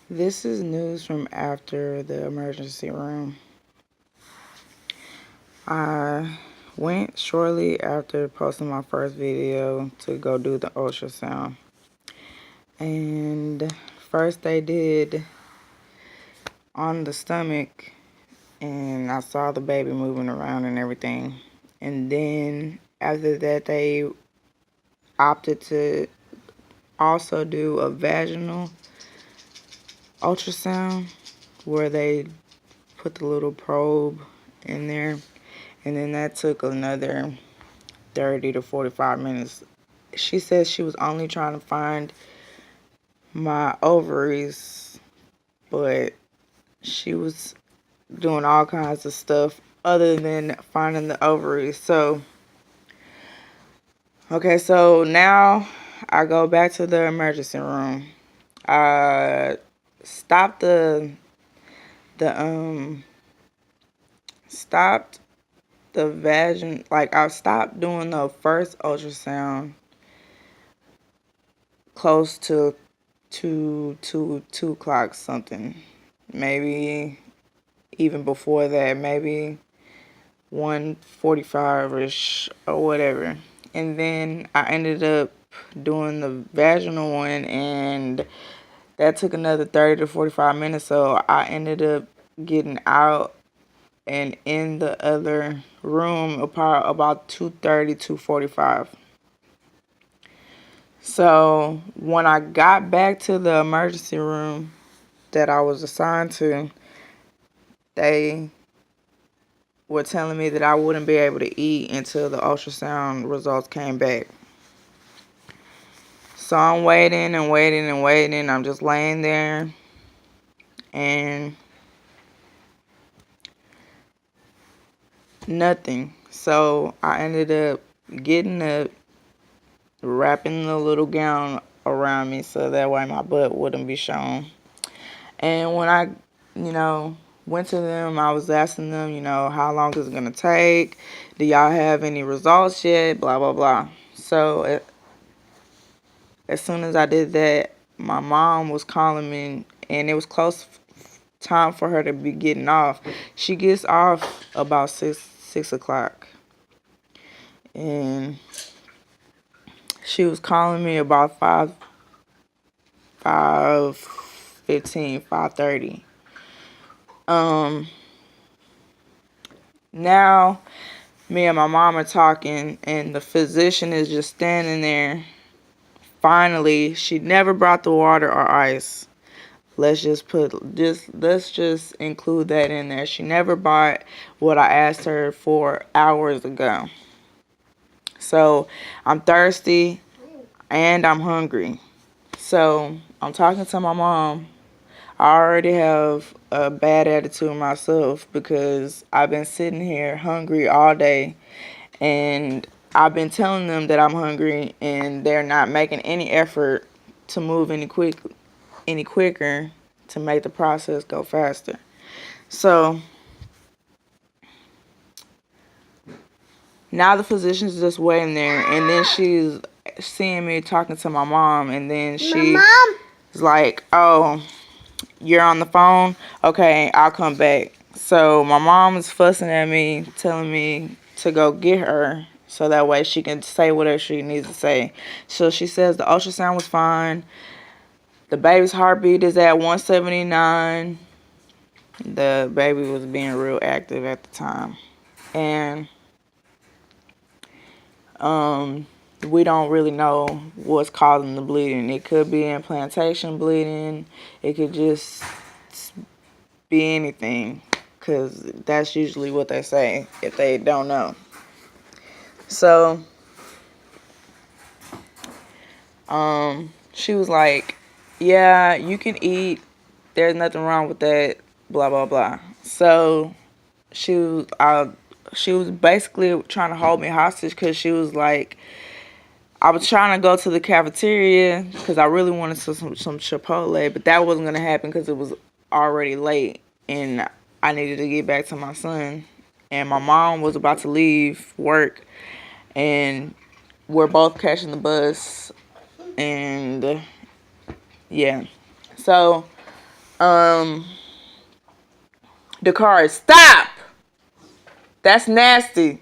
This is news from after the emergency room. I went shortly after posting my first video to go do the ultrasound. And first they did on the stomach, and I saw the baby moving around and everything. And then after that, they opted to also do a vaginal ultrasound where they put the little probe in there. And then that took another 30 to 45 minutes. She said she was only trying to find my ovaries, but she was doing all kinds of stuff other than finding the ovaries. So, okay, so now I go back to the emergency room. I stopped the stopped the vagin, like I stopped doing the first ultrasound close to 2 o'clock something. Maybe even before that, maybe 1:45ish or whatever. And then I ended up doing the vaginal one, and that took another 30 to 45 minutes. So I ended up getting out and in the other room about 2:30, 2:45. So when I got back to the emergency room that I was assigned to, they were telling me that I wouldn't be able to eat until the ultrasound results came back. So I'm waiting and waiting and waiting. I'm just laying there, and nothing. So I ended up getting up, wrapping the little gown around me so that way my butt wouldn't be shown. And when I, went to them, I was asking them, how long is it going to take? Do y'all have any results yet? Blah, blah, blah. So as soon as I did that, my mom was calling me, and it was close time for her to be getting off. She gets off about 6 o'clock. And she was calling me about 5:15, 5:30. Now me and my mom are talking, and the physician is just standing there. Finally, she never brought the water or ice. Let's just include that in there. She never bought what I asked her for hours ago. So I'm thirsty and I'm hungry. So I'm talking to my mom. I already have a bad attitude myself because I've been sitting here hungry all day, and I've been telling them that I'm hungry, and they're not making any effort to move any quicker to make the process go faster. So now the physician's just waiting there, and then she's seeing me talking to my mom, and then she's like, "Oh, you're on the phone? Okay, I'll come back." So my mom is fussing at me, telling me to go get her so that way she can say whatever she needs to say. So she says the ultrasound was fine. The baby's heartbeat is at 179. The baby was being real active at the time. And we don't really know what's causing the bleeding. It could be implantation bleeding. It could just be anything, because that's usually what they say if they don't know. So she was like, "Yeah, you can eat. There's nothing wrong with that. Blah blah blah." So she was basically trying to hold me hostage because she was like, I was trying to go to the cafeteria because I really wanted some Chipotle, but that wasn't gonna happen because it was already late and I needed to get back to my son. And my mom was about to leave work, and we're both catching the bus, and yeah. So Um, Dakari, stop! That's nasty.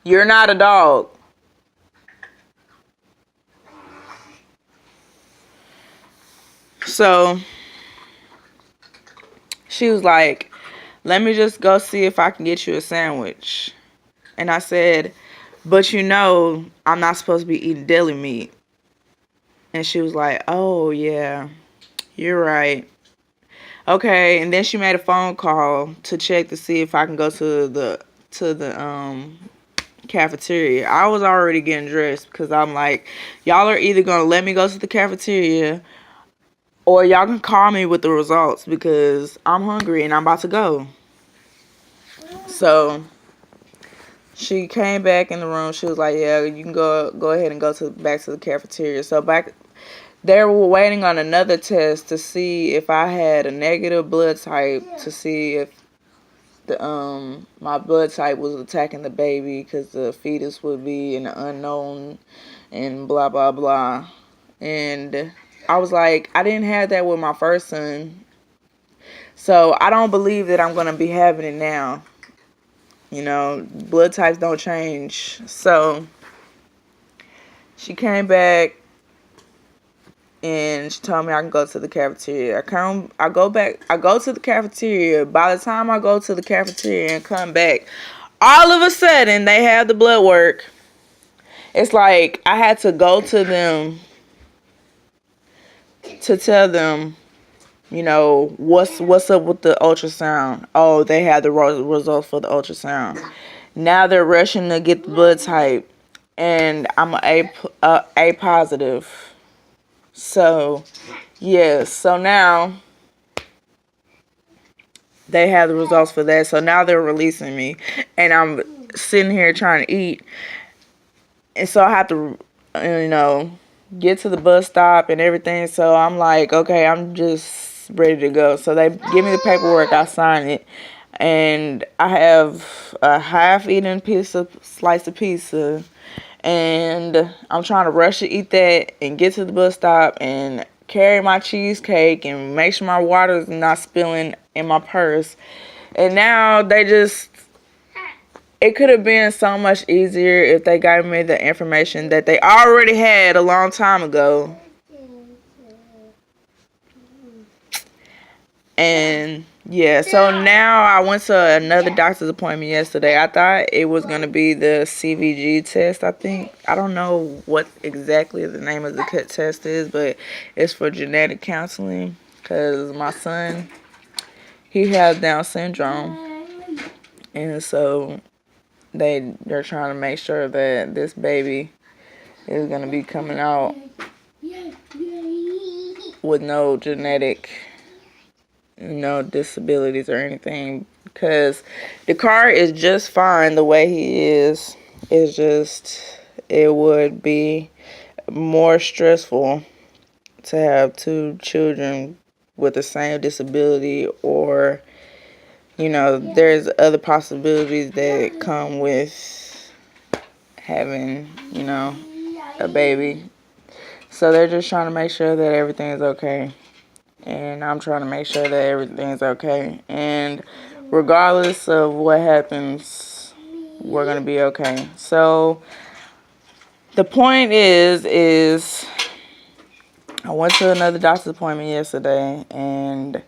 You're not a dog. So she was like, let me just go see if I can get you a sandwich. And I said, but you know, I'm not supposed to be eating deli meat. And she was like, oh, yeah, you're right. Okay, and then she made a phone call to check to see if I can go to the cafeteria. I was already getting dressed because I'm like, y'all are either gonna let me go to the cafeteria or y'all can call me with the results because I'm hungry and I'm about to go. So she came back in the room. She was like, yeah, you can go ahead and go back to the cafeteria. So they were waiting on another test to see if I had a negative blood type, to see if my blood type was attacking the baby, because the fetus would be an unknown and blah blah blah. And I was like, I didn't have that with my first son, so I don't believe that I'm gonna be having it now. You know, blood types don't change. So she came back and she told me I can go to the cafeteria. I go to the cafeteria. By the time I go to the cafeteria and come back, all of a sudden they have the blood work. It's like I had to go to them to tell them, you know, what's up with the ultrasound. Oh, they had the results for the ultrasound. Now they're rushing to get the blood type, and I'm A positive. So, yeah. So now they have the results for that. So now they're releasing me, and I'm sitting here trying to eat, and so I have to, you know, get to the bus stop and everything. So I'm like, okay, I'm just ready to go. So they give me the paperwork, I sign it, and I have a half-eaten slice of pizza, and I'm trying to rush to eat that and get to the bus stop and carry my cheesecake and make sure my water is not spilling in my purse. And now it could have been so much easier if they gave me the information that they already had a long time ago. And yeah, so now I went to another doctor's appointment yesterday. I thought it was going to be the CVG test, I think. I don't know what exactly the name of the test is, but it's for genetic counseling because my son, he has Down syndrome. And so they're trying to make sure that this baby is going to be coming out with no genetic, no disabilities or anything, because the car is just fine the way he is. It's just, it would be more stressful to have two children with the same disability, or, you know, there's other possibilities that come with having, you know, a baby. So they're just trying to make sure that everything is okay. And I'm trying to make sure that everything's okay. And regardless of what happens, we're going to be okay. So the point is I went to another doctor's appointment yesterday, and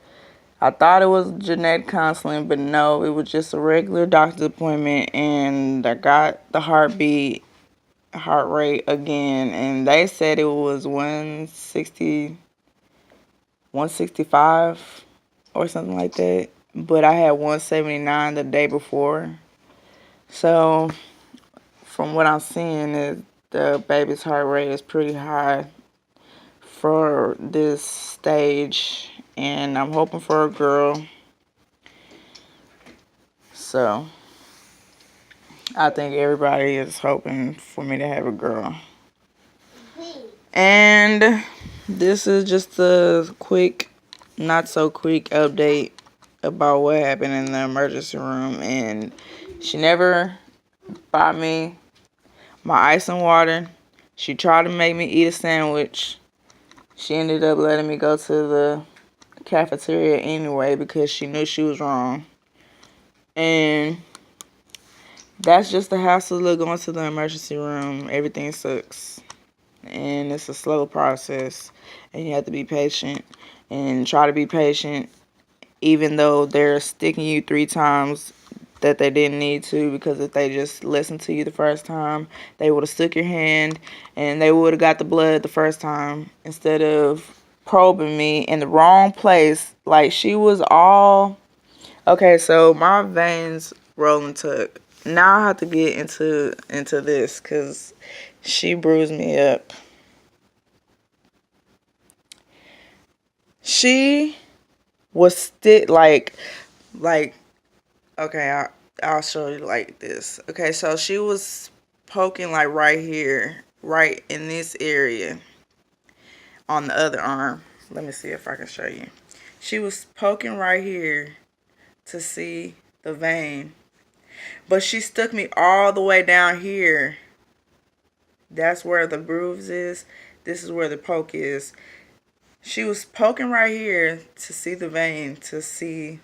I thought it was genetic counseling, but no, it was just a regular doctor's appointment. And I got the heart rate again, and they said it was 165 or something like that, but I had 179 the day before. So from what I'm seeing is the baby's heart rate is pretty high for this stage, and I'm hoping for a girl. So I think everybody is hoping for me to have a girl. And this is just a quick, not so quick update about what happened in the emergency room. And she never bought me my ice and water. She tried to make me eat a sandwich. She ended up letting me go to the cafeteria anyway because she knew she was wrong. And that's just the hassle of going to the emergency room. Everything sucks. And it's a slow process. And you have to be patient. And try to be patient even though they're sticking you 3 times that they didn't need to, because if they just listened to you the first time, they would have stuck your hand and they would have got the blood the first time instead of probing me in the wrong place. Like, she was all... Okay, so my veins rolling tuck. Now I have to get into this because she bruised me up. She was still like okay, I'll show you like this. Okay, so she was poking like right here, right in this area on the other arm. Let me see if I can show you. She was poking right here to see the vein, but she stuck me all the way down here. That's where the bruise is. This is where the poke is. She was poking right here to see the vein, to see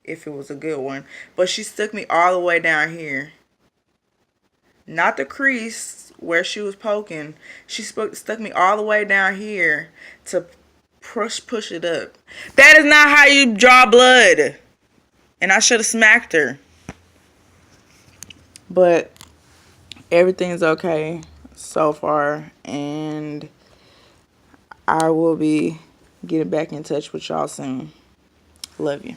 if it was a good one. But she stuck me all the way down here. Not the crease where she was poking. She stuck me all the way down here to push it up. That is not how you draw blood. And I should have smacked her. But everything's okay so far. And I will be getting back in touch with y'all soon. Love you.